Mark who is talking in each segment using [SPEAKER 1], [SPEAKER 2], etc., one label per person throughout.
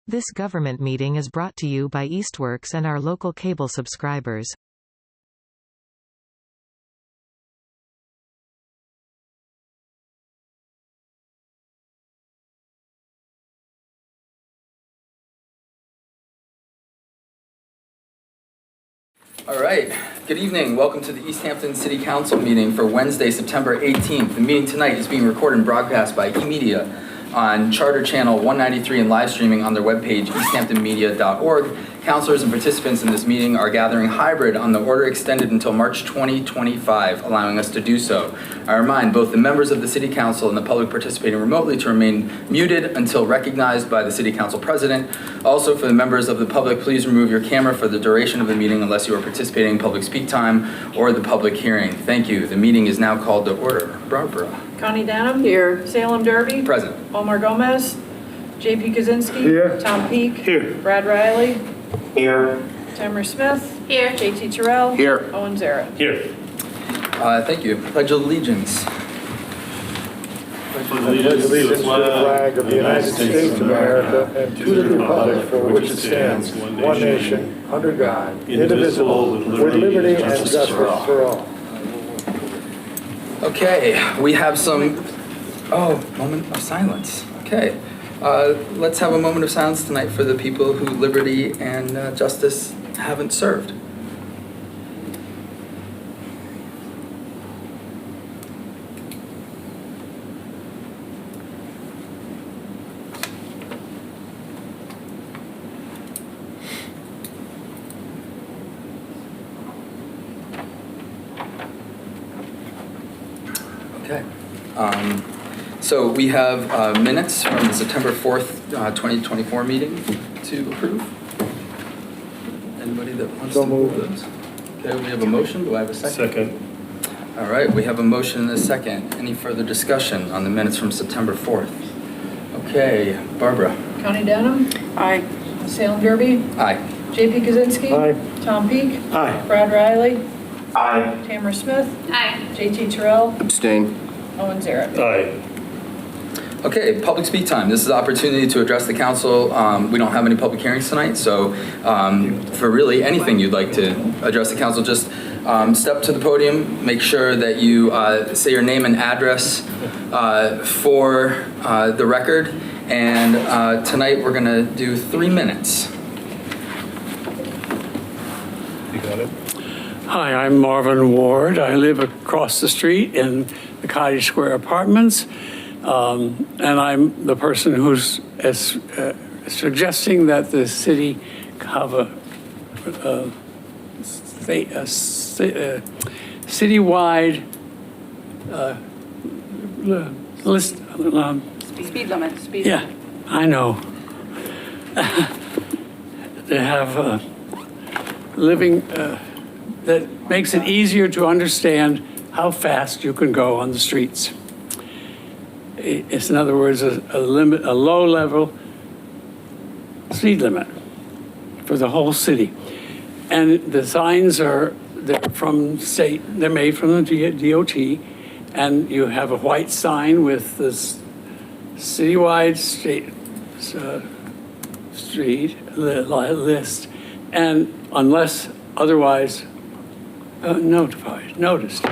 [SPEAKER 1] This government meeting is brought to you by Eastworks and our local cable subscribers.
[SPEAKER 2] All right, good evening. Welcome to the Easthampton City Council meeting for Wednesday, September 18th. The meeting tonight is being recorded and broadcast by eMedia on Charter Channel 193 and live streaming on their webpage, easthamptonmedia.org. Councilors and participants in this meeting are gathering hybrid on the order extended until March 2025, allowing us to do so. I remind both the members of the City Council and the public participating remotely to remain muted until recognized by the City Council President. Also, for the members of the public, please remove your camera for the duration of the meeting unless you are participating in public speak time or the public hearing. Thank you. The meeting is now called to order. Barbara.
[SPEAKER 3] Connie Danham. Here. Salem Derby.
[SPEAKER 2] Present.
[SPEAKER 3] Omar Gomez. J.P. Kaczynski.
[SPEAKER 4] Here.
[SPEAKER 3] Tom Peak.
[SPEAKER 4] Here.
[SPEAKER 3] Brad Riley.
[SPEAKER 4] Here.
[SPEAKER 3] Tamara Smith.
[SPEAKER 5] Here.
[SPEAKER 3] J.T. Terrell.
[SPEAKER 4] Here.
[SPEAKER 3] Owen Zara.
[SPEAKER 4] Here.
[SPEAKER 2] Thank you. Pledge of Allegiance.
[SPEAKER 4] Allegiance to the flag of the United States of America and to the republic for which it stands, one nation, under God, indivisible, with liberty and justice for all.
[SPEAKER 2] Okay, we have some, moment of silence. Okay, let's have a moment of silence tonight for the people who liberty and justice haven't served. Okay. So we have minutes from the September 4th, 2024 meeting to approve. Anybody that wants to approve those? Okay, we have a motion. Do I have a second?
[SPEAKER 4] Second.
[SPEAKER 2] All right, we have a motion and a second. Any further discussion on the minutes from September 4th? Okay, Barbara.
[SPEAKER 3] Connie Danham. Aye. Salem Derby.
[SPEAKER 2] Aye.
[SPEAKER 3] J.P. Kaczynski.
[SPEAKER 4] Aye.
[SPEAKER 3] Tom Peak.
[SPEAKER 4] Aye.
[SPEAKER 3] Brad Riley.
[SPEAKER 4] Aye.
[SPEAKER 3] Tamara Smith.
[SPEAKER 5] Aye.
[SPEAKER 3] J.T. Terrell.
[SPEAKER 6] Abstain.
[SPEAKER 3] Owen Zara.
[SPEAKER 4] Aye.
[SPEAKER 2] Okay, public speak time. This is an opportunity to address the council. We don't have any public hearings tonight, so for really anything you'd like to address the council, just step to the podium, make sure that you say your name and address for the record, and tonight we're gonna do 3 minutes.
[SPEAKER 4] You got it?
[SPEAKER 7] Hi, I'm Marvin Ward. I live across the street in the Cottage Square Apartments, and I'm the person who's suggesting that the city have a citywide list.
[SPEAKER 5] Speed limit. Speed
[SPEAKER 7] Yeah, I know. They have living that makes it easier to understand how fast you can go on the streets. It's, in other words, a low-level speed limit for the whole city. And the signs they're from state, they're made from the DOT, and you have a white sign with this citywide street list, and unless otherwise noticed.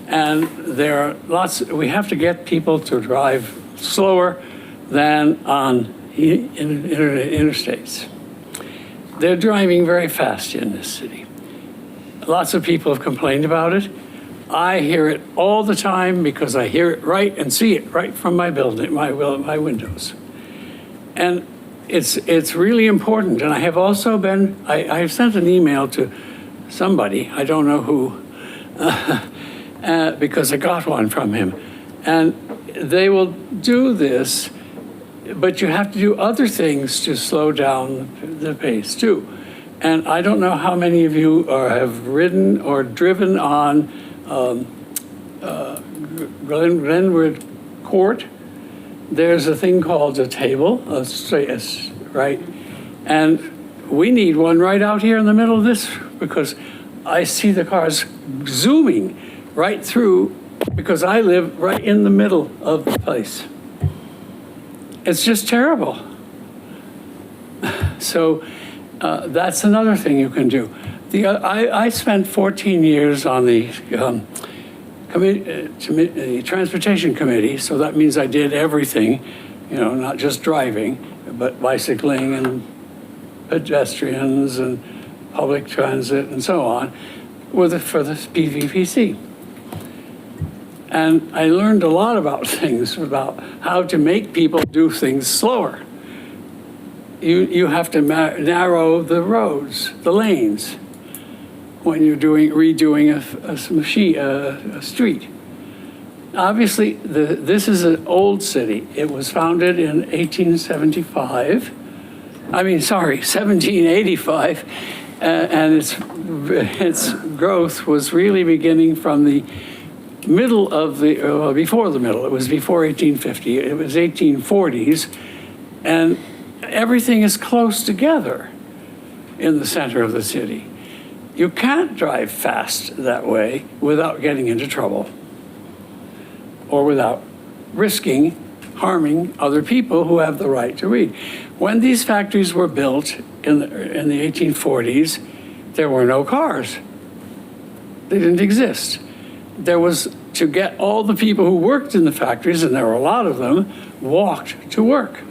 [SPEAKER 7] And there are lots, we have to get people to drive slower than on interstates. They're driving very fast in this city. Lots of people have complained about it. I hear it all the time because I hear it right and see it right from my building, my windows. And it's really important. And I have also been, I have sent an email to somebody, I don't know who, because I got one from him. And they will do this, but you have to do other things to slow down the pace too. And I don't know how many of you have ridden or driven on Glenwood Court. There's a thing called a table, right? And we need one right out here in the middle of this because I see the cars zooming right through because I live right in the middle of the place. It's just terrible. So that's another thing you can do. I spent 14 years on the the Transportation Committee, so that means I did everything, not just driving, but bicycling and pedestrians and public transit and so on for the PVPC. And I learned a lot about things, about how to make people do things slower. You have to narrow the roads, the lanes, when you're redoing a street. Obviously, this is an old city. It was founded in 1785, and its growth was really beginning from the middle of before the middle. It was before 1850. It was 1840s, and everything is close together in the center of the city. You can't drive fast that way without getting into trouble or without risking harming other people who have the right to read. When these factories were built in the 1840s, there were no cars. They didn't exist. There was to get all the people who worked in the factories, and there were a lot of them, walked to work.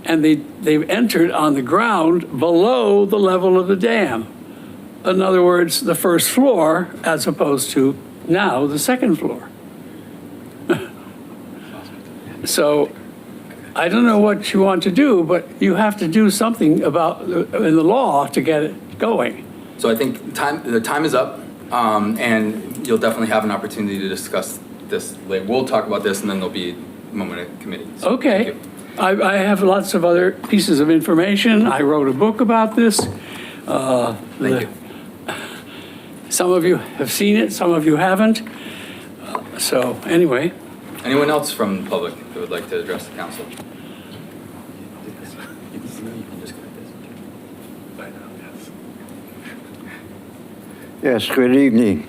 [SPEAKER 7] And they entered on the ground below the level of the dam. In other words, the first floor, as opposed to now the second floor. So I don't know what you want to do, but you have to do something about in the law to get it going.
[SPEAKER 2] So I think the time is up, and you'll definitely have an opportunity to discuss this later. We'll talk about this, and then there'll be a moment of committee. So
[SPEAKER 7] Okay. I have lots of other pieces of information. I wrote a book about this.
[SPEAKER 2] Thank you.
[SPEAKER 7] Some of you have seen it, some of you haven't. So anyway.
[SPEAKER 2] Anyone else from the public who would like to address the council?
[SPEAKER 6] Yes, good evening.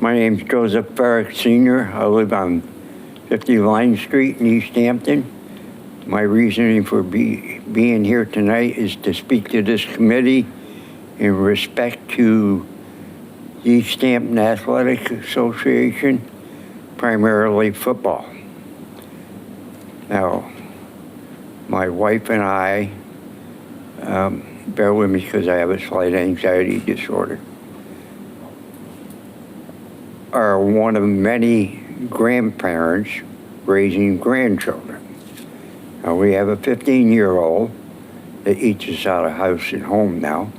[SPEAKER 6] My name's Joseph Farrick Sr. I live on 50 Line Street in Easthampton. My reasoning for being here tonight is to speak to this committee in respect to the Easthampton Athletic Association, primarily football. Now, my wife and I, bear with me because I have a slight anxiety disorder, are one of many grandparents raising grandchildren. Now, we have a 15-year-old that eats us out of house and home now,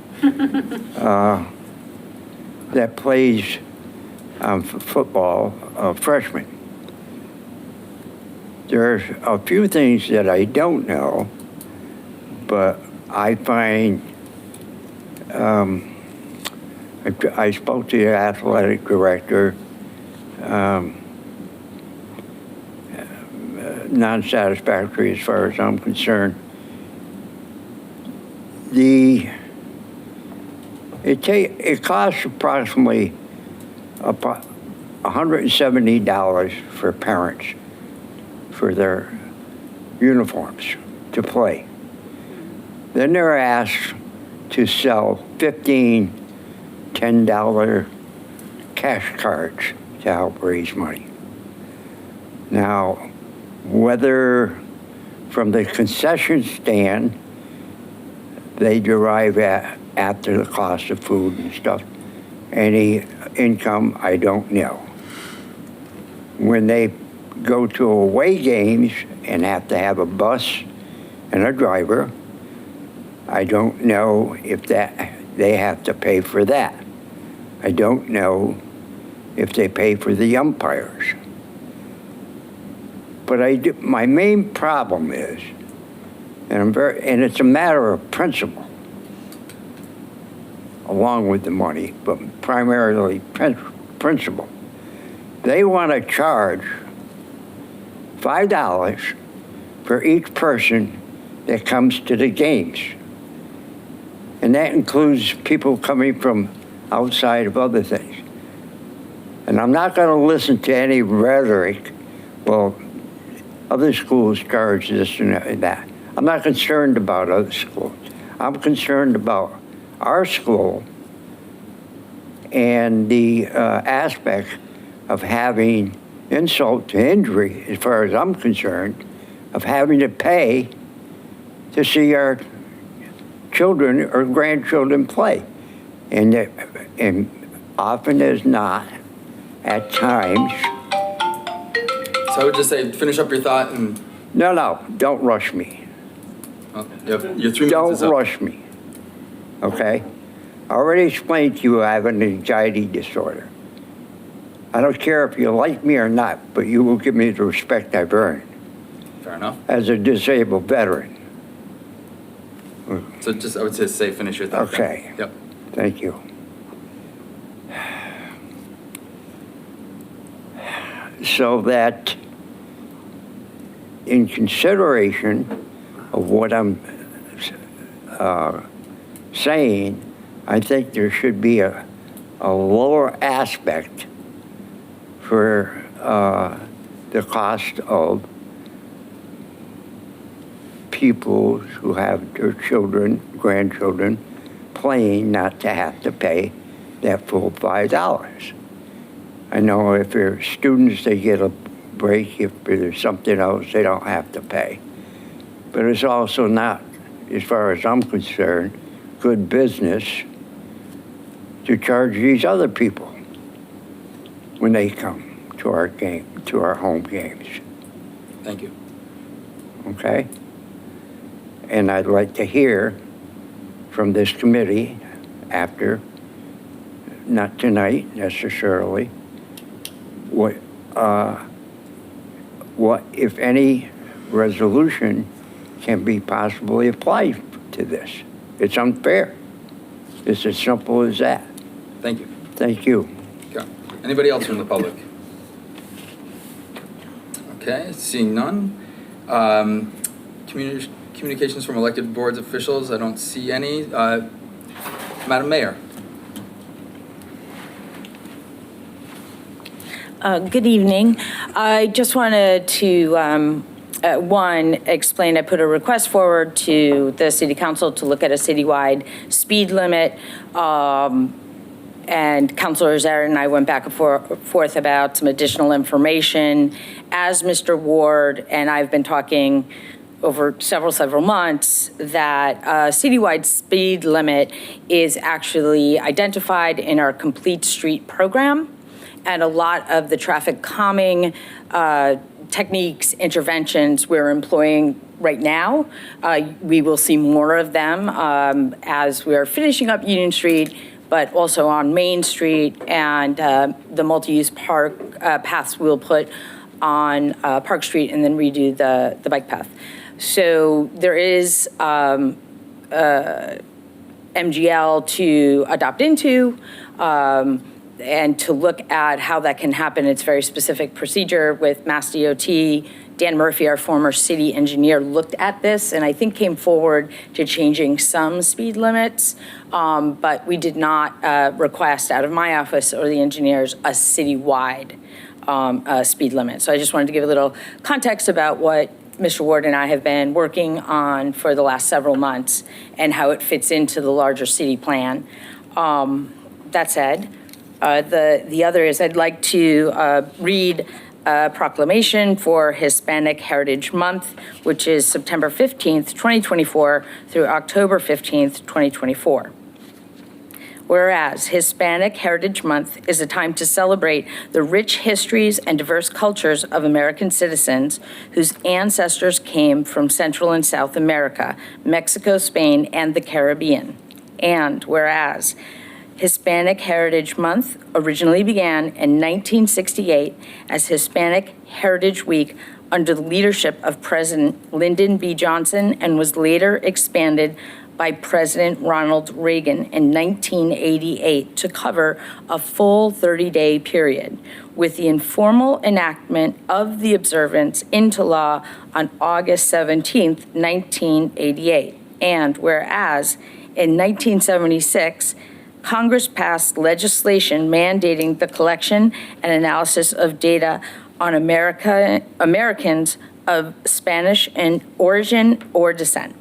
[SPEAKER 6] that plays football, freshman. There's a few things that I don't know, but I find, I spoke to the athletic director, non-satisfactory as far as I'm concerned. It costs approximately $170 for parents for their uniforms to play. Then they're asked to sell 15 $10 cash cards to help raise money. Now, whether from the concession stand they derive after the cost of food and stuff, any income, I don't know. When they go to away games and have to have a bus and a driver, I don't know if they have to pay for that. I don't know if they pay for the umpires. But my main problem is, and it's a matter of principle, along with the money, but primarily principle. They want to charge $5 for each person that comes to the games. And that includes people coming from outside of other things. And I'm not going to listen to any rhetoric, well, other schools charge this and that. I'm not concerned about other schools. I'm concerned about our school and the aspect of having insult to injury, as far as I'm concerned, of having to pay to see our children or grandchildren play. And often as not, at times.
[SPEAKER 2] So I would just say, finish up your thought and,
[SPEAKER 6] No, don't rush me.
[SPEAKER 2] your 3 minutes is
[SPEAKER 6] Don't
[SPEAKER 2] up.
[SPEAKER 6] rush me, okay? I already explained to you I have an anxiety disorder. I don't care if you like me or not, but you will give me the respect I've earned
[SPEAKER 2] Fair enough.
[SPEAKER 6] as a disabled veteran.
[SPEAKER 2] So just, I would say finish your thought.
[SPEAKER 6] Okay.
[SPEAKER 2] Yep.
[SPEAKER 6] Thank you. So that in consideration of what I'm saying, I think there should be a lower aspect for the cost of people who have their children, grandchildren, playing, not to have to pay that full $5. I know if they're students, they get a break. If there's something else, they don't have to pay. But it's also not, as far as I'm concerned, good business to charge these other people when they come to our game, to our home games.
[SPEAKER 2] Thank you.
[SPEAKER 6] Okay? And I'd like to hear from this committee after, not tonight necessarily, what, if any, resolution can be possibly applied to this. It's unfair. It's as simple as that.
[SPEAKER 2] Thank you.
[SPEAKER 6] Thank you.
[SPEAKER 2] Okay. Anybody else from the public? Okay, seeing none. Communications from elected boards officials, I don't see any. Madam Mayor.
[SPEAKER 5] Good evening. I just wanted to, one, explain, I put a request forward to the city council to look at a citywide speed limit. And Councilor Zarin and I went back and forth about some additional information. As Mr. Ward and I've been talking over several months, that a citywide speed limit is actually identified in our Complete Street program. And a lot of the traffic calming techniques, interventions we're employing right now, we will see more of them as we're finishing up Union Street, but also on Main Street and the multi-use park paths we'll put on Park Street and then redo the bike path. So there is MGL to adopt into, and to look at how that can happen. It's very specific procedure with Mass DOT. Dan Murphy, our former city engineer, looked at this and I think came forward to changing some speed limits, but we did not request out of my office or the engineers a citywide speed limit. So I just wanted to give a little context about what Mr. Ward and I have been working on for the last several months and how it fits into the larger city plan. That said, the other is I'd like to read a proclamation for Hispanic Heritage Month, which is September 15th, 2024 through October 15th, 2024. Whereas Hispanic Heritage Month is a time to celebrate the rich histories and diverse cultures of American citizens whose ancestors came from Central and South America, Mexico, Spain, and the Caribbean. And whereas Hispanic Heritage Month originally began in 1968 as Hispanic Heritage Week under the leadership of President Lyndon B. Johnson and was later expanded by President Ronald Reagan in 1988 to cover a full 30-day period, with the informal enactment of the observance into law on August 17, 1988. And whereas in 1976, Congress passed legislation mandating the collection and analysis of data on Americans of Spanish and origin or descent,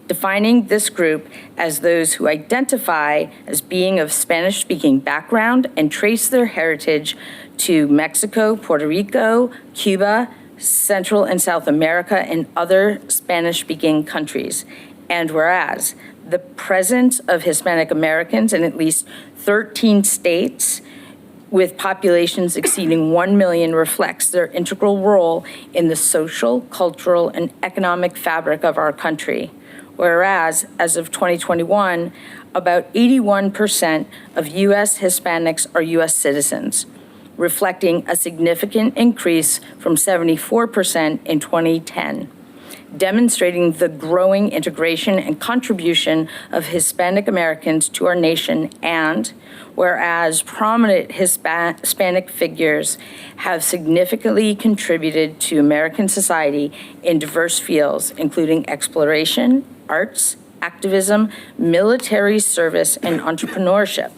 [SPEAKER 5] defining this group as those who identify as being of Spanish-speaking background and trace their heritage to Mexico, Puerto Rico, Cuba, Central and South America, and other Spanish-speaking countries. And whereas the presence of Hispanic Americans in at least 13 states with populations exceeding 1 million reflects their integral role in the social, cultural, and economic fabric of our country. Whereas, as of 2021, about 81% of U.S. Hispanics are U.S. citizens, reflecting a significant increase from 74% in 2010, demonstrating the growing integration and contribution of Hispanic Americans to our nation. And whereas prominent Hispanic figures have significantly contributed to American society in diverse fields, including exploration, arts, activism, military service, and entrepreneurship.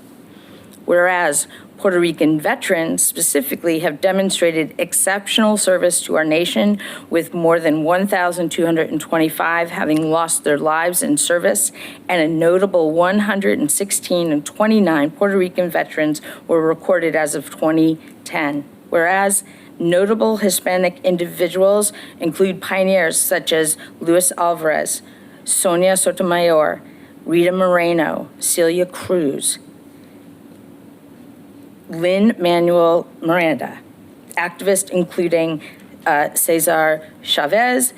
[SPEAKER 5] Whereas Puerto Rican veterans specifically have demonstrated exceptional service to our nation, with more than 1,225 having lost their lives in service, and a notable 116 and 29 Puerto Rican veterans were recorded as of 2010. Whereas notable Hispanic individuals include pioneers such as Luis Alvarez, Sonia Sotomayor, Rita Moreno, Celia Cruz, Lin-Manuel Miranda, activists including Cesar Chavez,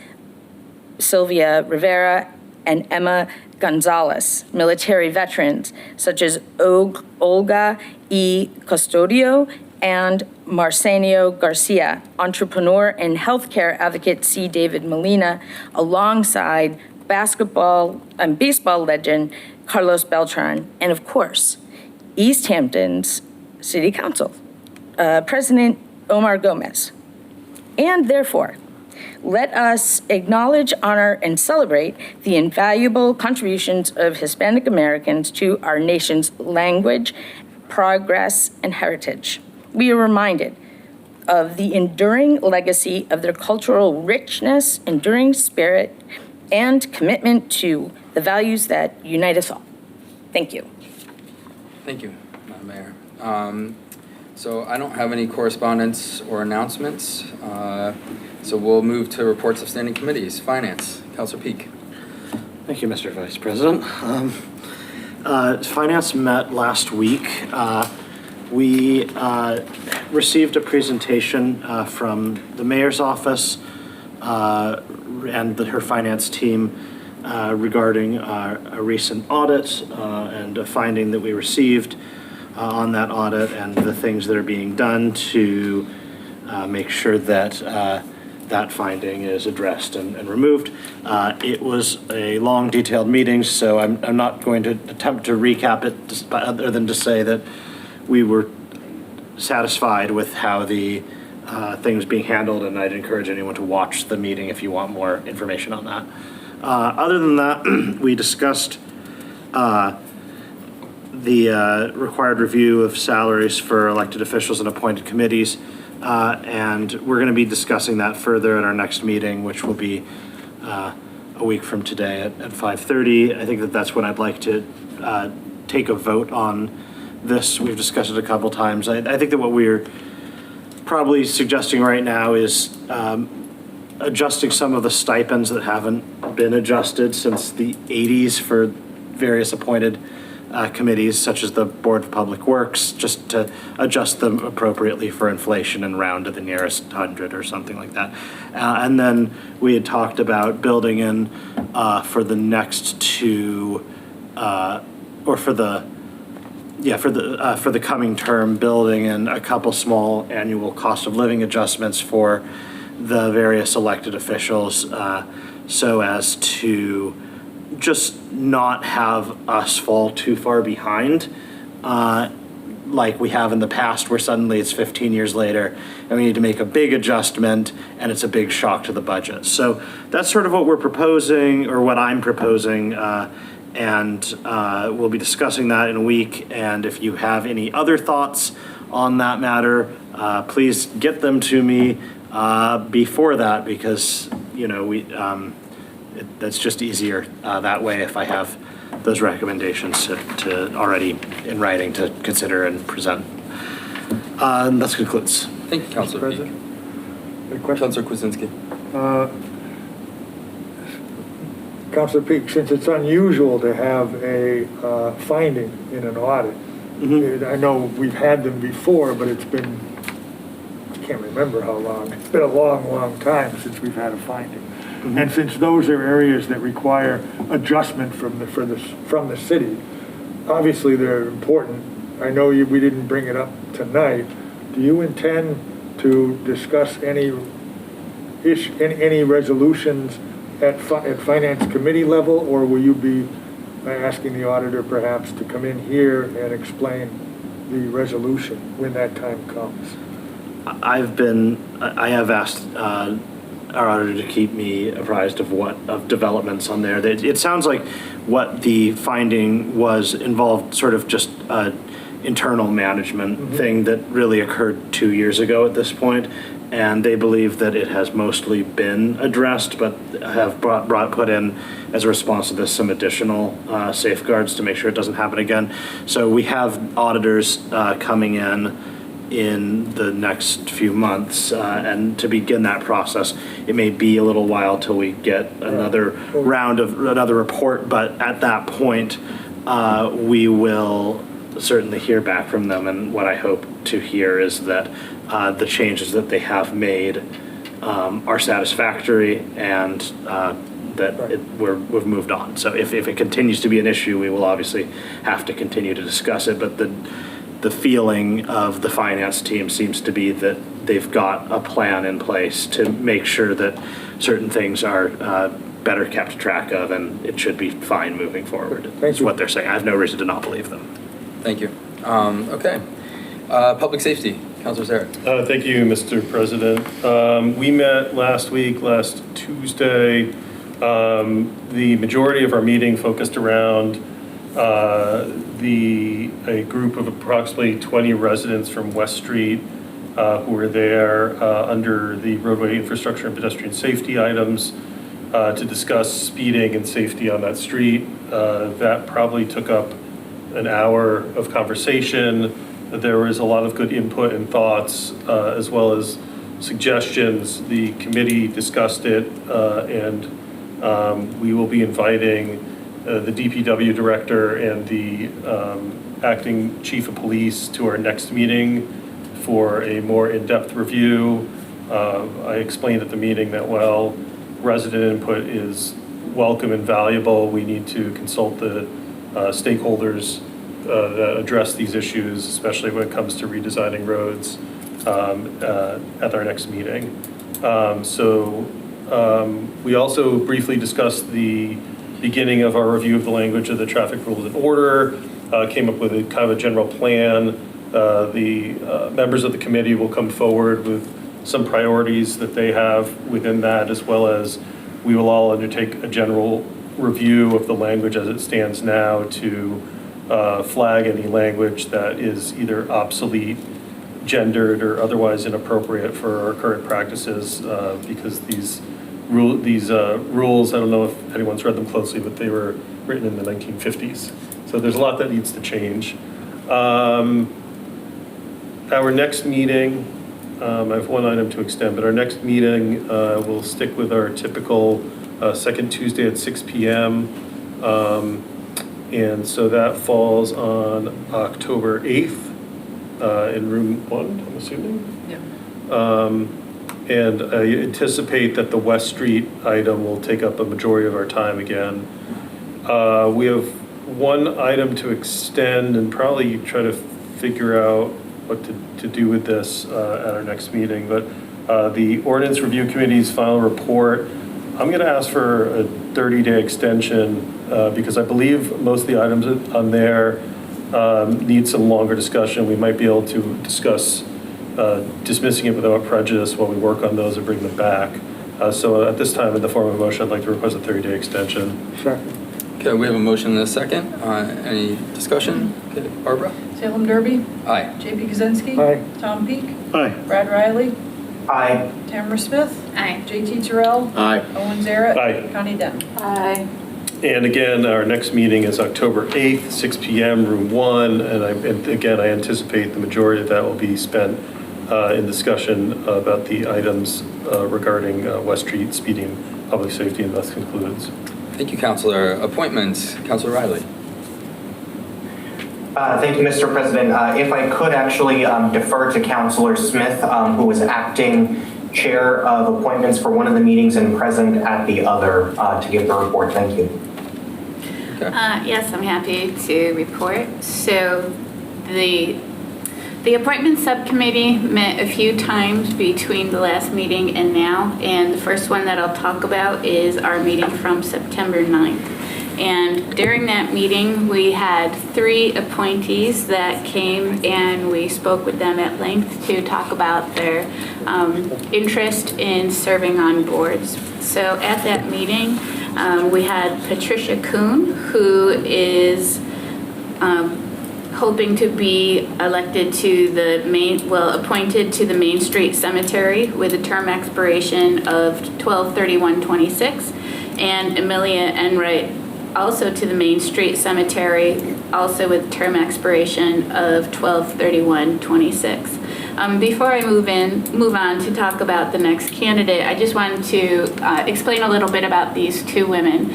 [SPEAKER 5] Sylvia Rivera, and Emma Gonzalez, military veterans such as Olga E. Custodio and Marcenio Garcia, entrepreneur and healthcare advocate C. David Molina, alongside basketball and baseball legend Carlos Beltran, and of course, Easthampton's City Council, President Omar Gomez. And therefore, let us acknowledge, honor, and celebrate the invaluable contributions of Hispanic Americans to our nation's language, progress, and heritage. We are reminded of the enduring legacy of their cultural richness, enduring spirit, and commitment to the values that unite us all. Thank you.
[SPEAKER 2] Thank you, Madam Mayor. So I don't have any correspondence or announcements. So we'll move to reports of standing committees. Finance, Councilor Peak.
[SPEAKER 8] Thank you, Mr. Vice President. Finance met last week. We received a presentation from the mayor's office and her finance team regarding a recent audit and a finding that we received on that audit, and the things that are being done to make sure that that finding is addressed and removed. It was a long, detailed meeting, so I'm not going to attempt to recap it other than to say that we were satisfied with how the thing was being handled, and I'd encourage anyone to watch the meeting if you want more information on that. Other than that, we discussed the required review of salaries for elected officials and appointed committees, and we're going to be discussing that further at our next meeting, which will be a week from today at 5:30. I think that's when I'd like to take a vote on this. We've discussed it a couple times. I think that what we're probably suggesting right now is adjusting some of the stipends that haven't been adjusted since the 80s for various appointed committees, such as the Board of Public Works, just to adjust them appropriately for inflation and round to the nearest 100 or something like that. And then we had talked about building in for the next two, or for the coming term, building in a couple small annual cost of living adjustments for the various elected officials, so as to just not have us fall too far behind, like we have in the past, where suddenly it's 15 years later and we need to make a big adjustment and it's a big shock to the budget. So that's sort of what we're proposing, or what I'm proposing, and we'll be discussing that in a week. And if you have any other thoughts on that matter, please get them to me. before that because, that's just easier that way if I have those recommendations to already in writing to consider and present. And that concludes.
[SPEAKER 2] Thank you, Councilor Peak.
[SPEAKER 4] Any questions?
[SPEAKER 2] Councilor Kwasinski.
[SPEAKER 4] Councilor Peak, since it's unusual to have a finding in an audit, I know we've had them before, but it's been, I can't remember how long. It's been a long, long time since we've had a finding. And since those are areas that require adjustment from the city, obviously they're important. I know we didn't bring it up tonight. Do you intend to discuss any resolutions at Finance Committee level, or will you be asking the auditor perhaps to come in here and explain the resolution when that time comes?
[SPEAKER 8] I have asked our auditor to keep me apprised of developments on there. It sounds like what the finding was involved sort of just internal management thing that really occurred 2 years ago at this point, and they believe that it has mostly been addressed, but have put in as a response to this some additional safeguards to make sure it doesn't happen again. So we have auditors coming in the next few months, and to begin that process, it may be a little while till we get another round of another report, but at that point, we will certainly hear back from them, and what I hope to hear is that the changes that they have made are satisfactory and that we've moved on. So if it continues to be an issue, we will obviously have to continue to discuss it, but the feeling of the finance team seems to be that they've got a plan in place to make sure that certain things are better kept track of, and it should be fine moving forward. That's what they're saying. I have no reason to not believe them.
[SPEAKER 2] Thank you. Okay. Public safety, Councilor Zaret.
[SPEAKER 9] Thank you, Mr. President. We met last Tuesday. The majority of our meeting focused around a group of approximately 20 residents from West Street who were there under the roadway infrastructure and pedestrian safety items to discuss speeding and safety on that street. That probably took up an hour of conversation. There was a lot of good input and thoughts as well as suggestions. The committee discussed it and we will be inviting the DPW director and the acting chief of police to our next meeting for a more in-depth review. I explained at the meeting that while resident input is welcome and valuable, we need to consult the stakeholders that address these issues, especially when it comes to redesigning roads at our next meeting. We also briefly discussed the beginning of our review of the language of the traffic rules and order, came up with a kind of a general plan. The members of the committee will come forward with some priorities that they have within that, as well as we will all undertake a general review of the language as it stands now to flag any language that is either obsolete, gendered, or otherwise inappropriate for our current practices, because these rules, I don't know if anyone's read them closely, but they were written in the 1950s. So there's a lot that needs to change. Our next meeting, I have one item to extend, but our next meeting will stick with our typical second Tuesday at 6 p.m. And so that falls on October 8th in room 1, I'm assuming? Yeah. And I anticipate that the West Street item will take up a majority of our time again. We have one item to extend and probably try to figure out what to do with this at our next meeting. But the Ordinance Review Committee's final report, I'm going to ask for a 30-day extension because I believe most of the items on there need some longer discussion. We might be able to discuss dismissing it without prejudice while we work on those and bring them back. So at this time, in the form of a motion, I'd like to request a 30-day extension.
[SPEAKER 4] Second.
[SPEAKER 2] Okay, we have a motion and a second. Any discussion? Okay, Barbara?
[SPEAKER 3] Salem Derby?
[SPEAKER 2] Aye.
[SPEAKER 3] JP Kaczynski?
[SPEAKER 4] Aye.
[SPEAKER 3] Tom Peak?
[SPEAKER 8] Aye.
[SPEAKER 3] Brad Riley?
[SPEAKER 10] Aye.
[SPEAKER 3] Tamara Smith.
[SPEAKER 11] Aye.
[SPEAKER 3] JT Terrell.
[SPEAKER 8] Aye.
[SPEAKER 3] Owen Zaret.
[SPEAKER 9] Aye.
[SPEAKER 3] Connie Den.
[SPEAKER 5] Aye.
[SPEAKER 9] And again, our next meeting is October 8th, 6 PM, room 1. And again, I anticipate the majority of that will be spent in discussion about the items regarding West Street speeding, public safety, and thus concludes.
[SPEAKER 2] Thank you, Councilor. Appointments, Councilor Riley.
[SPEAKER 10] Thank you, Mr. President. If I could actually defer to Councilor Smith, who was acting chair of appointments for one of the meetings and present at the other, to give the report. Thank you.
[SPEAKER 11] Yes, I'm happy to report. So the appointment subcommittee met a few times between the last meeting and now, and the first one that I'll talk about is our meeting from September 9th. And during that meeting, we had 3 appointees that came and we spoke with them at length to talk about their interest in serving on boards. So at that meeting, we had Patricia Kuhn, who is hoping to be elected to appointed to the Main Street Cemetery with a term expiration of 12/31/26, and Amelia Enright also to the Main Street Cemetery, also with term expiration of 12/31/26. Before I move on to talk about the next candidate, I just wanted to explain a little bit about these 2 women.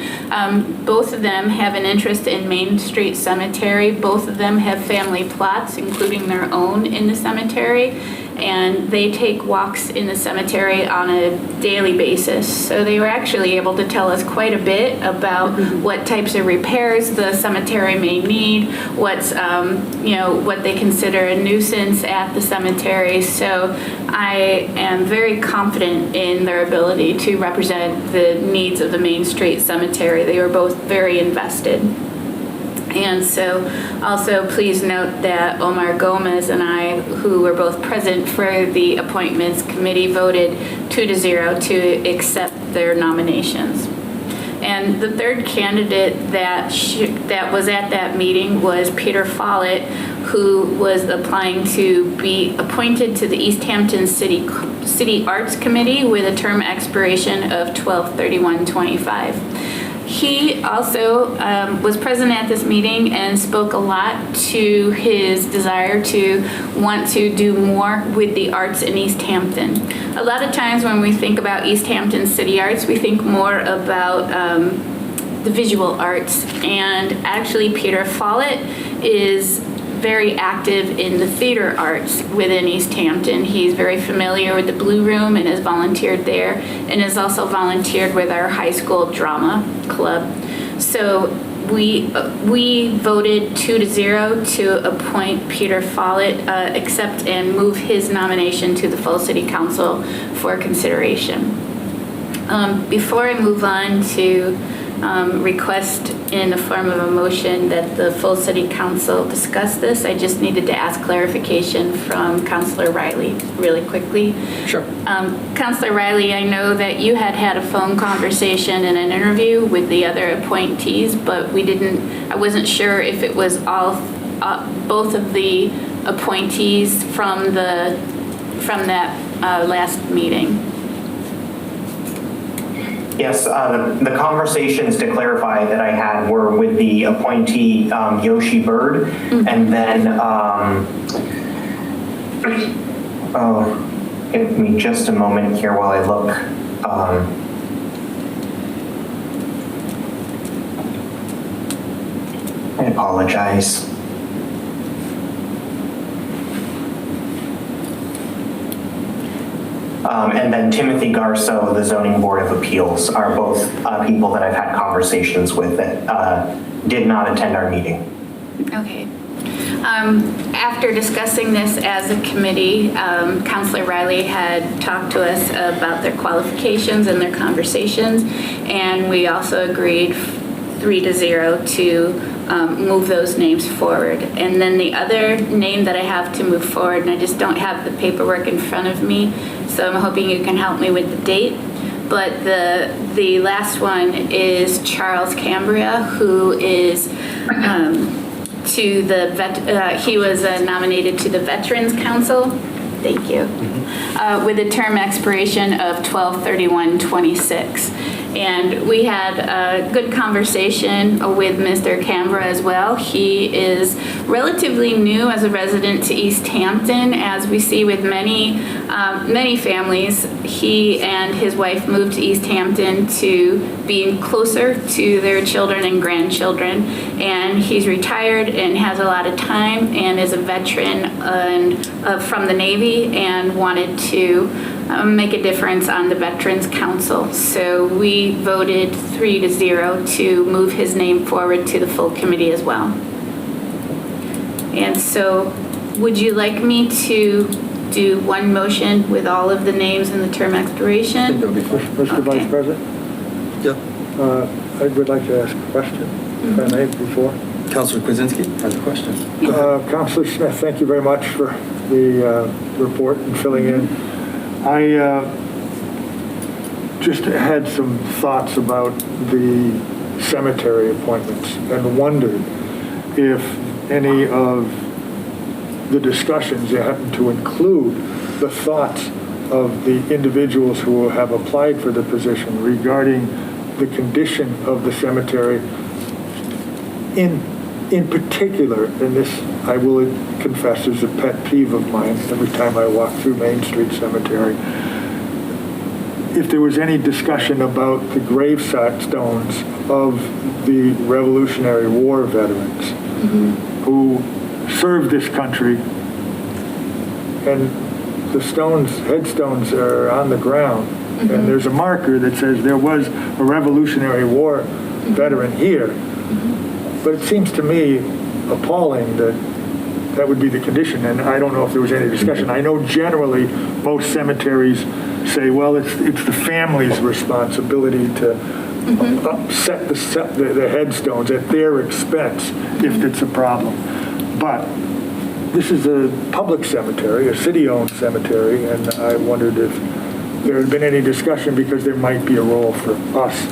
[SPEAKER 11] Both of them have an interest in Main Street Cemetery. Both of them have family plots, including their own, in the cemetery. And they take walks in the cemetery on a daily basis. So they were actually able to tell us quite a bit about what types of repairs the cemetery may need, what they consider a nuisance at the cemetery. So I am very confident in their ability to represent the needs of the Main Street Cemetery. They were both very invested. And so also please note that Omar Gomez and I, who were both present for the appointments committee, voted 2-0 to accept their nominations. And the third candidate that was at that meeting was Peter Follett, who was applying to be appointed to the Easthampton City Arts Committee with a term expiration of 12/31/25. He also was present at this meeting and spoke a lot to his desire to want to do more with the arts in Easthampton. A lot of times when we think about Easthampton City Arts, we think more about the visual arts. And actually, Peter Follett is very active in the theater arts within Easthampton. He's very familiar with the Blue Room and has volunteered there, and has also volunteered with our high school drama club. So we voted 2-0 to appoint Peter Follett, accept and move his nomination to the full city council for consideration. Before I move on to request in the form of a motion that the full city council discuss this, I just needed to ask clarification from Councilor Riley really quickly.
[SPEAKER 2] Sure.
[SPEAKER 11] Councilor Riley, I know that you had a phone conversation and an interview with the other appointees, but I wasn't sure if it was both of the appointees from that last meeting.
[SPEAKER 10] Yes, the conversations, to clarify, that I had were with the appointee Yoshi Bird, and then, give me just a moment here while I look. I apologize. And then Timothy Garso, the Zoning Board of Appeals, are both people that I've had conversations with that did not attend our meeting.
[SPEAKER 11] Okay. After discussing this as a committee, Councilor Riley had talked to us about their qualifications and their conversations, and we also agreed 3-0 to move those names forward. And then the other name that I have to move forward, and I just don't have the paperwork in front of me, so I'm hoping you can help me with the date. But the last one is Charles Cambria, who is he was nominated to the Veterans Council, Thank you. With a term expiration of 12/31/26. And we had a good conversation with Mr. Canberra as well. He is relatively new as a resident to Easthampton. As we see with many families, he and his wife moved to Easthampton to being closer to their children and grandchildren. And he's retired and has a lot of time and is a veteran from the Navy and wanted to make a difference on the Veterans Council. So we voted 3-0 to move his name forward to the full committee as well. And so would you like me to do one motion with all of the names and the term
[SPEAKER 2] I think
[SPEAKER 11] expiration?
[SPEAKER 2] that would be fine.
[SPEAKER 4] Mr. Vice President,
[SPEAKER 2] Yeah.
[SPEAKER 4] I would like to ask a question, if I may, before.
[SPEAKER 2] Councilor Kwasinski has a question.
[SPEAKER 4] Councilor Smith, thank you very much for the report and filling in. I just had some thoughts about the cemetery appointments and wondered if any of the discussions happen to include the thoughts of the individuals who have applied for the position regarding the condition of the cemetery in particular, and this I will confess is a pet peeve of mine every time I walk through Main Street Cemetery. If there was any discussion about the gravestones of the Revolutionary War veterans who served this country, and the headstones are on the ground, and there's a marker that says there was a Revolutionary War veteran here. But it seems to me appalling that that would be the condition, and I don't know if there was any discussion. I know generally most cemeteries say, well, it's the family's responsibility to upset the headstones at their expense if it's a problem. But this is a public cemetery, a city-owned cemetery, and I wondered if there had been any discussion because there might be a role for us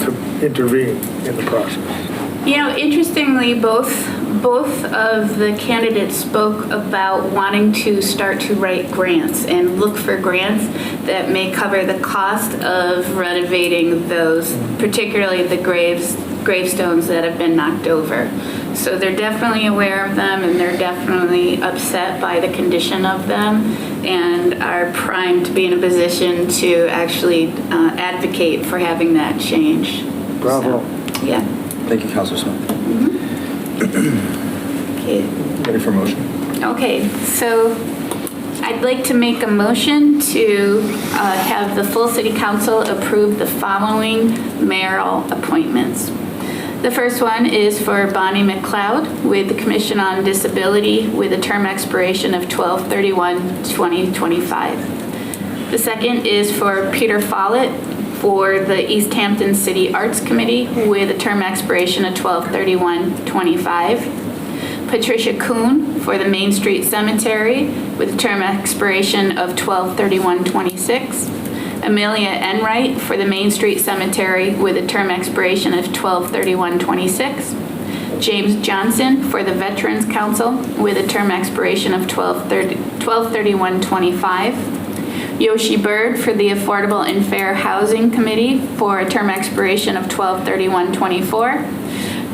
[SPEAKER 4] to intervene in the process.
[SPEAKER 11] You know, interestingly, both of the candidates spoke about wanting to start to write grants and look for grants that may cover the cost of renovating those, particularly the gravestones that have been knocked over. So they're definitely aware of them, and they're definitely upset by the condition of them, and are primed to be in a position to actually advocate for having that change.
[SPEAKER 4] Bravo.
[SPEAKER 11] So, yeah.
[SPEAKER 2] Thank you, Councilor Smith.
[SPEAKER 11] Okay.
[SPEAKER 2] Ready for motion?
[SPEAKER 11] Okay, so I'd like to make a motion to have the full city council approve the following mayoral appointments. The first one is for Bonnie McLeod with the Commission on Disability with a term expiration of 12/31/2025. The second is for Peter Follett for the Easthampton City Arts Committee with a term expiration of 12/31/25. Patricia Kuhn for the Main Street Cemetery with a term expiration of 12/31/26. Amelia Enright for the Main Street Cemetery with a term expiration of 12/31/26. James Johnson for the Veterans Council with a term expiration of 12/31/25. Yoshi Bird for the Affordable and Fair Housing Committee for a term expiration of 12/31/24.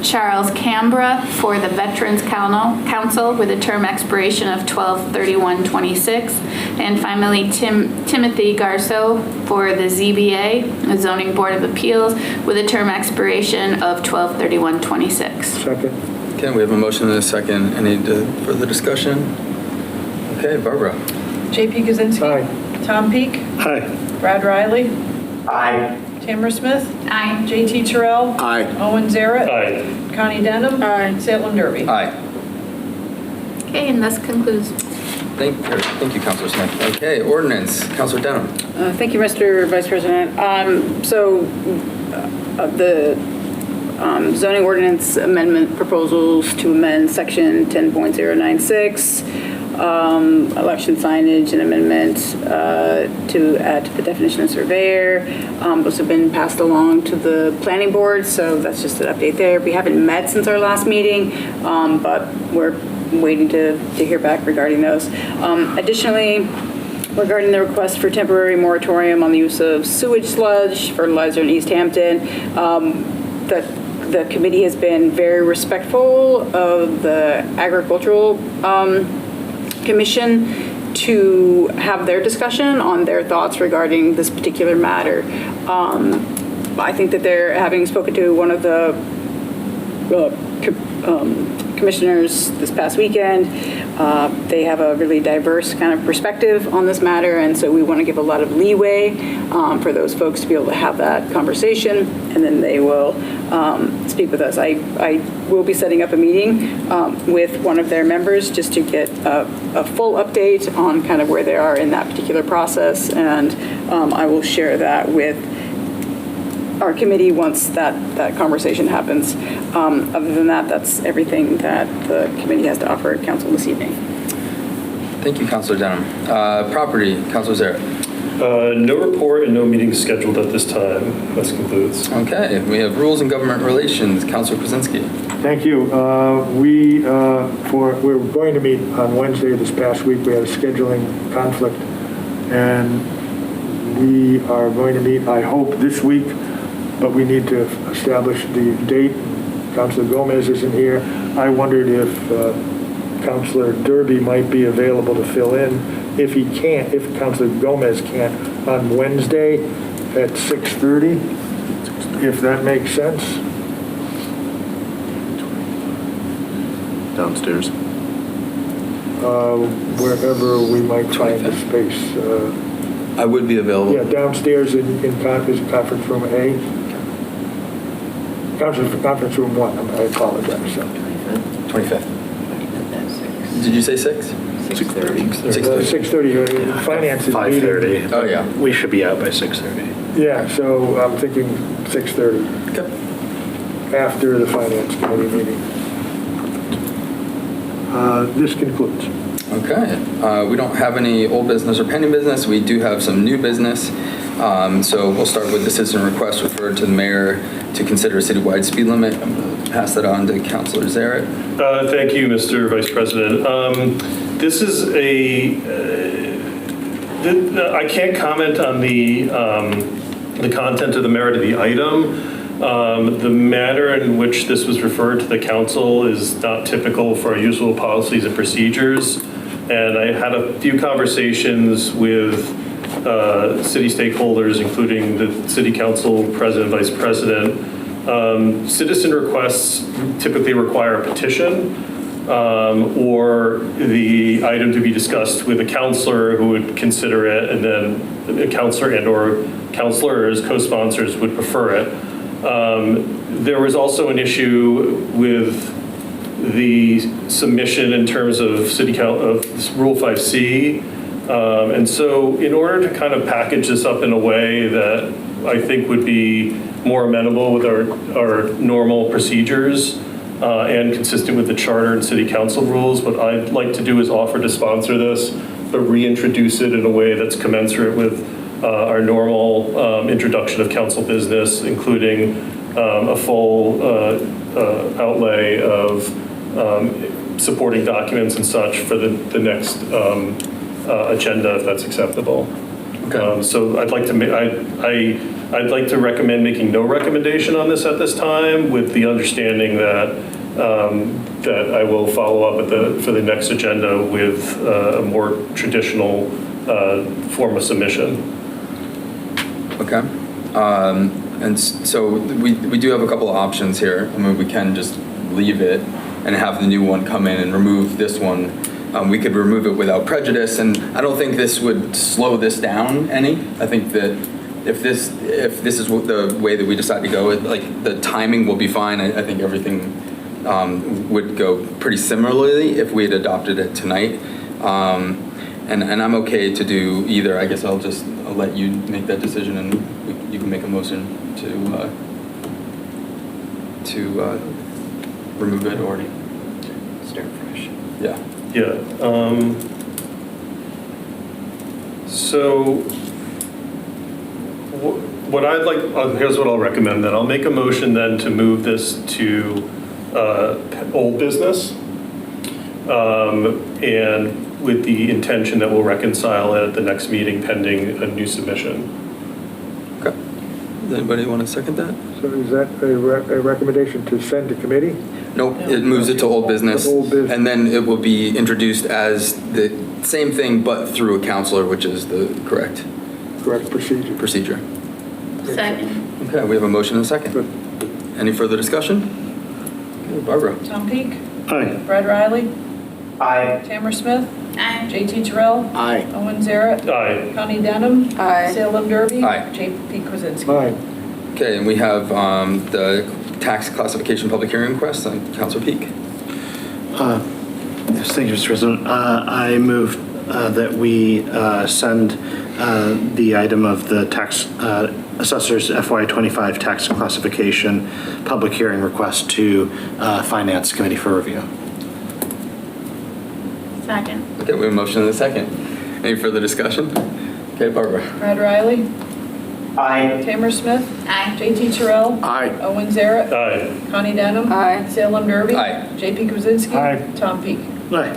[SPEAKER 11] Charles Canberra for the Veterans Council with a term expiration of 12/31/26. And finally, Timothy Garceau for the ZBA, the Zoning Board of Appeals, with a term expiration of 12/31/26.
[SPEAKER 4] Second.
[SPEAKER 2] Okay, we have a motion and a second. Any further discussion? Okay, Barbara.
[SPEAKER 3] JP Kaczynski.
[SPEAKER 4] Aye.
[SPEAKER 3] Tom Peak.
[SPEAKER 9] Aye.
[SPEAKER 3] Brad Riley.
[SPEAKER 10] Aye.
[SPEAKER 3] Tamara Smith.
[SPEAKER 11] Aye.
[SPEAKER 3] JT Terrell.
[SPEAKER 2] Aye.
[SPEAKER 3] Owen Zaret.
[SPEAKER 9] Aye.
[SPEAKER 3] Connie Denham. Salem Derby.
[SPEAKER 2] Aye.
[SPEAKER 11] Okay, and this concludes.
[SPEAKER 2] Thank you, Councilor Smith. Okay, ordinance, Councilor Denham.
[SPEAKER 12] Thank you, Mr. Vice President. The zoning ordinance amendment proposals to amend section 10.096 election signage and amendments to add to the definition of surveyor. Those have been passed along to the planning board, so that's just an update there. We haven't met since our last meeting, but we're waiting to hear back regarding those. Additionally, regarding the request for temporary moratorium on the use of sewage sludge fertilizer in Easthampton, the committee has been very respectful of the agricultural commission to have their discussion on their thoughts regarding this particular matter. I think that they're, having spoken to one of the commissioners this past weekend, they have a really diverse kind of perspective on this matter, and so we want to give a lot of leeway for those folks to be able to have that conversation, and then they will speak with us. I will be setting up a meeting with one of their members just to get a full update on kind of where they are in that particular process, and I will share that with our committee once that conversation happens. Other than that, that's everything that the committee has to offer at council this evening.
[SPEAKER 2] Thank you, Councilor Denham. Property, Councilor Zarrett.
[SPEAKER 9] No report and no meeting scheduled at this time. This concludes.
[SPEAKER 2] Okay, we have rules and government relations, Councilor Krasinski.
[SPEAKER 4] Thank you. We were going to meet on Wednesday this past week. We had a scheduling conflict, and we are going to meet, I hope, this week, but we need to establish the date. Councilor Gomez isn't here. I wondered if Councilor Derby might be available to fill in. If he can't, if Councilor Gomez can't, on Wednesday at 6:30, if that makes sense.
[SPEAKER 8] Downstairs.
[SPEAKER 4] Wherever we might find a space.
[SPEAKER 2] I would be available.
[SPEAKER 4] Yeah, downstairs in conference room A. Conference room 1, I apologize.
[SPEAKER 2] 25th. Did you say 6?
[SPEAKER 8] 6:30.
[SPEAKER 4] 6:30, finance is meeting.
[SPEAKER 8] 5:30.
[SPEAKER 2] Oh, yeah.
[SPEAKER 8] We should be out by 6:30.
[SPEAKER 4] Yeah, so I'm thinking 6:30,
[SPEAKER 2] Okay.
[SPEAKER 4] after the finance committee meeting. This concludes.
[SPEAKER 2] Okay. We don't have any old business or pending business. We do have some new business. So we'll start with the citizen request referred to the mayor to consider a citywide speed limit. I'm going to pass that on to Councilor Zarrett.
[SPEAKER 9] Thank you, Mr. Vice President. This is I can't comment on the content of the merit of the item. The manner in which this was referred to the council is not typical for our usual policies and procedures. And I had a few conversations with city stakeholders, including the city council president, vice president. Citizen requests typically require a petition or the item to be discussed with a counselor who would consider it, and then a counselor and or counselors, co-sponsors would prefer it. There was also an issue with the submission in terms of of Rule 5C. And so in order to kind of package this up in a way that I think would be more amenable with our normal procedures and consistent with the charter and city council rules, what I'd like to do is offer to sponsor this, but reintroduce it in a way that's commensurate with our normal introduction of council business, including a full outlay of supporting documents and such for the next agenda, if that's acceptable.
[SPEAKER 2] Okay.
[SPEAKER 9] So I'd like to I'd like to recommend making no recommendation on this at this time, with the understanding that that I will follow up for the next agenda with a more traditional form of submission.
[SPEAKER 2] Okay. And so we do have a couple of options here. I mean, we can just leave it and have the new one come in and remove this one. We could remove it without prejudice, and I don't think this would slow this down any. I think that if this is the way that we decide to go, like the timing will be fine. I think everything would go pretty similarly if we had adopted it tonight. And I'm okay to do either. I guess I'll let you make that decision, and you can make a motion to remove it or
[SPEAKER 5] Start fresh.
[SPEAKER 2] yeah.
[SPEAKER 9] Yeah. So what I'd like, here's what I'll recommend then. I'll make a motion then to move this to old business, and with the intention that we'll reconcile it at the next meeting pending a new submission.
[SPEAKER 2] Okay. Does anybody want to second that?
[SPEAKER 4] So is that a recommendation to send to committee?
[SPEAKER 2] Nope, it moves it to old business.
[SPEAKER 4] To old business.
[SPEAKER 2] And then it will be introduced as the same thing, but through a counselor, which is the correct procedure.
[SPEAKER 11] Second.
[SPEAKER 2] Okay, we have a motion and a second.
[SPEAKER 4] Good.
[SPEAKER 2] Any further discussion? Okay, Barbara?
[SPEAKER 3] Tom Peak.
[SPEAKER 8] Aye.
[SPEAKER 3] Brad Riley.
[SPEAKER 10] Aye.
[SPEAKER 3] Tamara Smith.
[SPEAKER 11] Aye.
[SPEAKER 3] JT Terrell.
[SPEAKER 8] Aye.
[SPEAKER 3] Owen Zaret.
[SPEAKER 9] Aye.
[SPEAKER 3] Connie Denham.
[SPEAKER 12] Aye.
[SPEAKER 3] Salem Derby.
[SPEAKER 2] Aye.
[SPEAKER 3] JP Kwasinski.
[SPEAKER 4] Aye.
[SPEAKER 2] Okay, and we have the tax classification public hearing request. Councilor Peak.
[SPEAKER 8] Yes, thank you, Mr. President. I move that we send the item of the tax assessor's FY25 tax classification public hearing request to Finance Committee for review.
[SPEAKER 11] Second.
[SPEAKER 2] Okay, we have a motion and a second. Any further discussion? Okay, Barbara?
[SPEAKER 3] Brad Riley.
[SPEAKER 10] Aye.
[SPEAKER 3] Tamara Smith.
[SPEAKER 11] Aye.
[SPEAKER 3] JT Terrell.
[SPEAKER 8] Aye.
[SPEAKER 3] Owen Zaret.
[SPEAKER 9] Aye.
[SPEAKER 3] Connie Denham.
[SPEAKER 12] Aye.
[SPEAKER 3] Salem Derby.
[SPEAKER 2] Aye.
[SPEAKER 3] JP Kwasinski.
[SPEAKER 4] Aye.
[SPEAKER 3] Tom Peak.
[SPEAKER 8] Aye.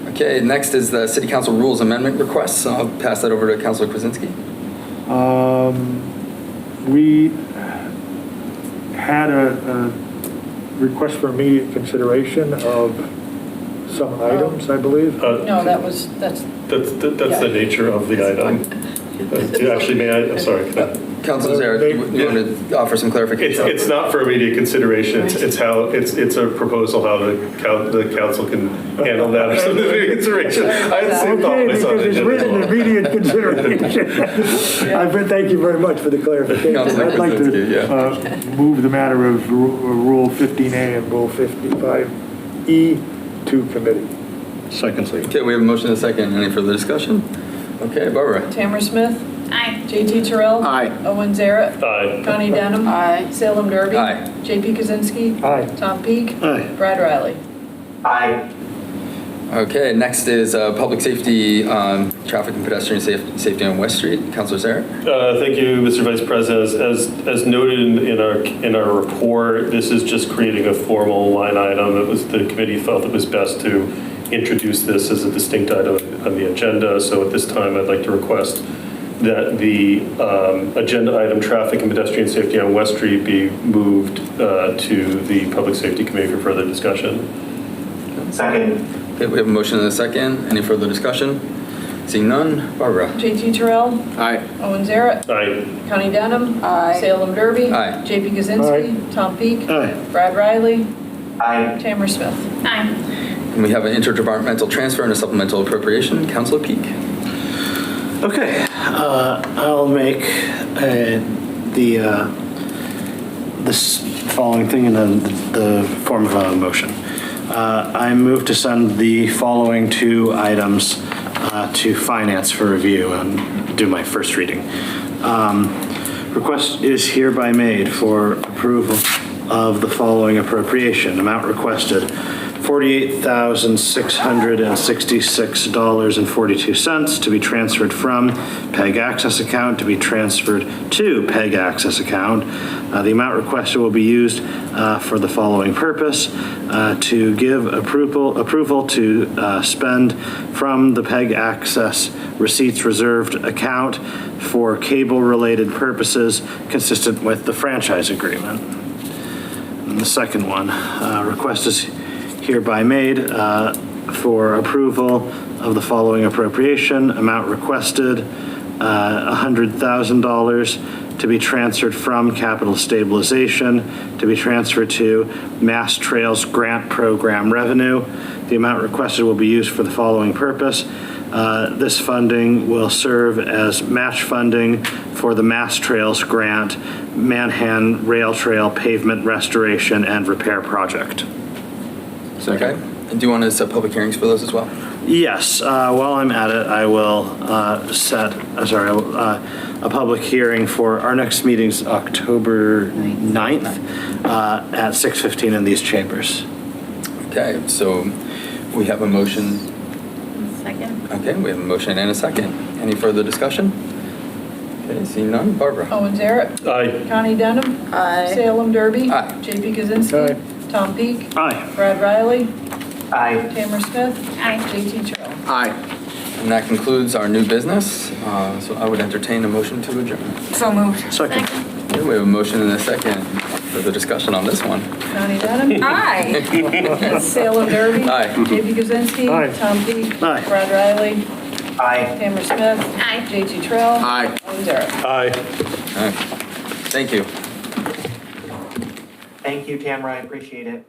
[SPEAKER 2] Okay, next is the City Council Rules Amendment request. So I'll pass that over to Councilor Kwasinski.
[SPEAKER 4] We had a request for immediate consideration of some items, I believe.
[SPEAKER 3] No, that's
[SPEAKER 9] That's the nature of the item. Actually, may I, I'm sorry.
[SPEAKER 2] Councilor Zaret, you want to offer some clarification?
[SPEAKER 9] It's not for immediate consideration. It's how, it's a proposal how the council can handle that or some immediate consideration. I had the same thought
[SPEAKER 4] Okay,
[SPEAKER 9] when I saw
[SPEAKER 4] because it's
[SPEAKER 9] the
[SPEAKER 4] written
[SPEAKER 9] agenda.
[SPEAKER 4] immediate consideration. Thank you very much for the clarification.
[SPEAKER 2] Councilor
[SPEAKER 4] I'd like
[SPEAKER 2] Krasinski,
[SPEAKER 4] to move the matter of Rule 15A and Rule 55E to committee.
[SPEAKER 8] Second, please.
[SPEAKER 2] Okay, we have a motion and a second. Any further discussion? Okay, Barbara?
[SPEAKER 3] Tamara Smith.
[SPEAKER 11] Aye.
[SPEAKER 3] JT Terrell.
[SPEAKER 8] Aye.
[SPEAKER 3] Owen Zaret.
[SPEAKER 9] Aye.
[SPEAKER 3] Connie Denham.
[SPEAKER 12] Aye.
[SPEAKER 3] Salem Derby.
[SPEAKER 2] Aye.
[SPEAKER 3] JP Kwasinski.
[SPEAKER 4] Aye.
[SPEAKER 3] Tom Peak.
[SPEAKER 8] Aye.
[SPEAKER 3] Brad Riley.
[SPEAKER 10] Aye.
[SPEAKER 2] Okay, next is public safety, traffic and pedestrian safety on West Street. Councilor Zaret?
[SPEAKER 9] Thank you, Mr. Vice President. As noted in our report, this is just creating a formal line item. The committee felt it was best to introduce this as a distinct item on the agenda. So at this time, I'd like to request that the agenda item, traffic and pedestrian safety on West Street, be moved to the Public Safety Committee for further discussion.
[SPEAKER 10] Second.
[SPEAKER 2] Okay, we have a motion and a second. Any further discussion? Seeing none, Barbara?
[SPEAKER 3] JT Terrell.
[SPEAKER 8] Aye.
[SPEAKER 3] Owen Zaret.
[SPEAKER 9] Aye.
[SPEAKER 3] Connie Denham.
[SPEAKER 12] Aye.
[SPEAKER 3] Salem Derby.
[SPEAKER 2] Aye.
[SPEAKER 3] JP Kwasinski. Tom Peak.
[SPEAKER 8] Aye.
[SPEAKER 3] Brad Riley.
[SPEAKER 10] Aye.
[SPEAKER 3] Tamara Smith.
[SPEAKER 11] Aye.
[SPEAKER 2] And we have an interdepartmental transfer and a supplemental appropriation. Councilor Peak?
[SPEAKER 8] Okay, I'll make this following thing in the form of a motion. I move to send the following two items to Finance for review and do my first reading. Request is hereby made for approval of the following appropriation. Amount requested, $48,666.42 to be transferred from PEG Access account to be transferred to PEG Access account. The amount requested will be used for the following purpose: to give approval to spend from the PEG Access receipts reserved account for cable-related purposes consistent with the franchise agreement. And the second one, request is hereby made for approval of the following appropriation. Amount requested, $100,000 to be transferred from capital stabilization to be transferred to Mass Trails Grant Program revenue. The amount requested will be used for the following purpose. This funding will serve as match funding for the Mass Trails Grant Manhan Rail Trail Pavement Restoration and Repair Project.
[SPEAKER 2] Okay. And do you want to set public hearings for those as well?
[SPEAKER 8] Yes, while I'm at it, I will set a public hearing for our next meeting's October 9th at 6:15 in these chambers.
[SPEAKER 2] Okay, so We have a motion.
[SPEAKER 11] Second.
[SPEAKER 2] Okay, we have a motion and a second. Any further discussion? Okay, seeing none. Barbara?
[SPEAKER 3] Owen Jarrett.
[SPEAKER 9] Aye.
[SPEAKER 3] Connie Denham.
[SPEAKER 5] Aye.
[SPEAKER 3] Salem Derby.
[SPEAKER 2] Aye.
[SPEAKER 3] JP Kaczynski.
[SPEAKER 4] Aye.
[SPEAKER 3] Tom Peak.
[SPEAKER 8] Aye.
[SPEAKER 3] Brad Riley.
[SPEAKER 10] Aye.
[SPEAKER 3] Tamara Smith.
[SPEAKER 11] Aye.
[SPEAKER 3] JT Trill.
[SPEAKER 8] Aye.
[SPEAKER 2] And that concludes our new business. So I would entertain a motion to adjourn.
[SPEAKER 5] So moved.
[SPEAKER 8] Second.
[SPEAKER 2] Okay, we have a motion and a second. Further discussion on this one.
[SPEAKER 3] Connie Denham.
[SPEAKER 5] Aye.
[SPEAKER 3] Salem Derby.
[SPEAKER 2] Aye.
[SPEAKER 3] JP Kaczynski.
[SPEAKER 4] Aye.
[SPEAKER 3] Tom Peak.
[SPEAKER 8] Aye.
[SPEAKER 3] Brad Riley.
[SPEAKER 10] Aye.
[SPEAKER 3] Tamara Smith.
[SPEAKER 11] Aye.
[SPEAKER 3] JT Trill.
[SPEAKER 8] Aye.
[SPEAKER 3] Owen Jarrett.
[SPEAKER 9] Aye.
[SPEAKER 2] All right. Thank you.
[SPEAKER 10] Thank you, Tamara. I appreciate it.